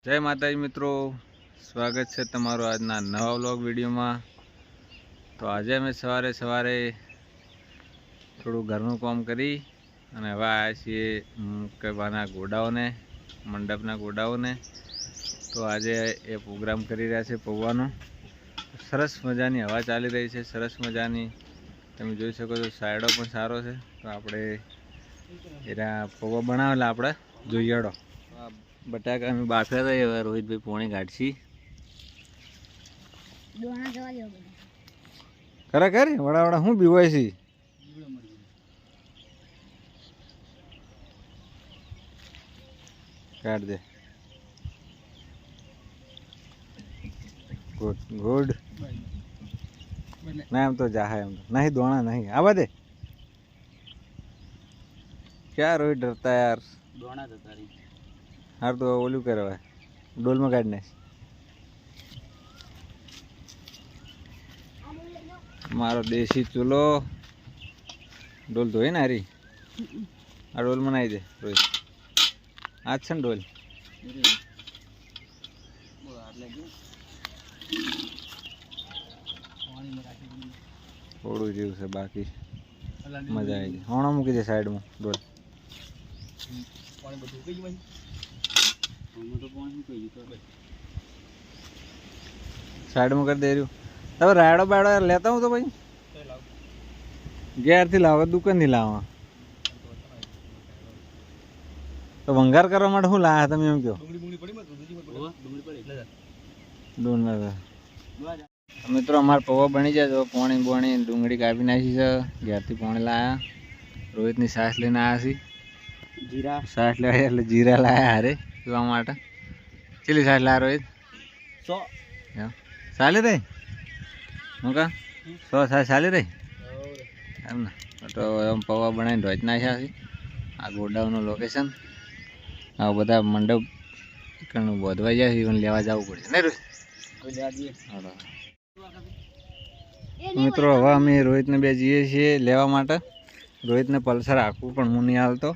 जय माताजी मित्रों, स्वागत है तमारो आजना नवा व्लॉग वीडियो में। तो आज अमे सवारे सवारे थोड़ू घरनु काम करी अने हवे आया छीए कहवाना गोडाओने, मंडपना गोडाओने। तो आज ए प्रोग्राम करी रह्या छे पौવાનો। सरस मजानी हवा चाली रही है, सरस मजानी तमे जोई शको छो। साइडो पण सारो छे। तो आपणे एरा पौवा बनावेला आपणे जोईए। हेडो बटाका में बाफिया था। रोहित भाई पोणी काटशी खरा कर वड़ा वड़ा हूँ बीवाय सी काट दे। गुड गुड ना हम तो जा है, हम तो नहीं दोना नहीं आवा दे। क्या रोहित डरता है यार, दोना देता रही हार तो ओलू करवा डोल में काटने मारो देसी चूलो डोल धोई ना हरी आ डोल में नाई दे रोहित। आज छे डोल थोड़ू जीव से बाकी मजा आई गई। होना मूकी दे साइड में डोल। साइड में कर दे रही हूँ। तब रायडो बायडो लेता हूँ तो भाई गैर थी लावा दुकान नहीं लावा। तो वंगार करवा माटे हूँ लाया तमे एम क्यों डून में मित्रों अमार पौवा बनी जाए। तो पानी बोणी डूंगળી कापी नाखी छे। घरथी पाणी लाया। रोहितनी सास लईने आया छे। जीरा सास लाया એટલે जीरा लाया हारे पीवा माटे। चली सास लाया रोहित 100 चाली रही मुका 100 सास चाली रही एम ने। तो एम पौवा बनावीने ढोच नाख्या छे। आ गोडाउनનું लोकेशन आ बधा मंडप कणु बोधवाई जाय छे, लेवा जવું પડશે નહીં रोहित। मित्रों हवे अमे रोहित ने बे जीए छीए लेवा माटे। रोहित ने पल्सर आखવું पण હું નહીં હાલતો।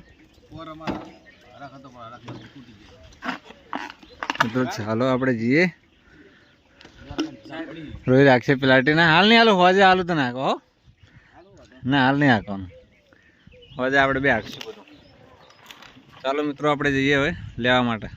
मित्रों चालो आपणे जीए। रोहित आखे प्लाटी ना हाल नहीं हालो होजे हालो तो नाखो ना हाल नहीं हाको होजे आपणे बे हाकशुं बधुं। चालो मित्रों आपणे जईए हवे लेवा माटे।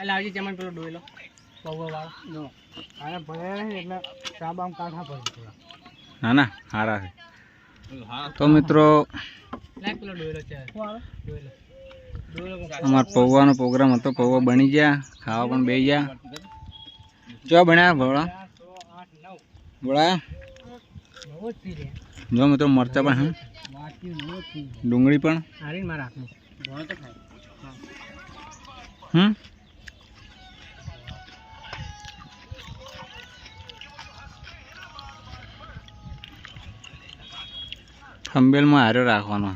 लावजी चमन पेलो डोयलो पौवा वाला जो आने भरे नहीं એટલે સાબામ કાઠા પર હા ના હારા છે। તો મિત્રો 1 કિલો ડોયલો છે ડોયલો અમાર પૌવાનો પ્રોગ્રામ હતો। પૌવા બની ગયા, ખાવા પણ બેહી ગયા। જો બન્યા ભોળા 8 9 ભોળા बहुत पी रे जो મિત્રો મરચા પણ હે ડુંગળી પણ હારીન માં રાખો ભોળો તો ખાય થંબેલ માં હારો રાખવાનો।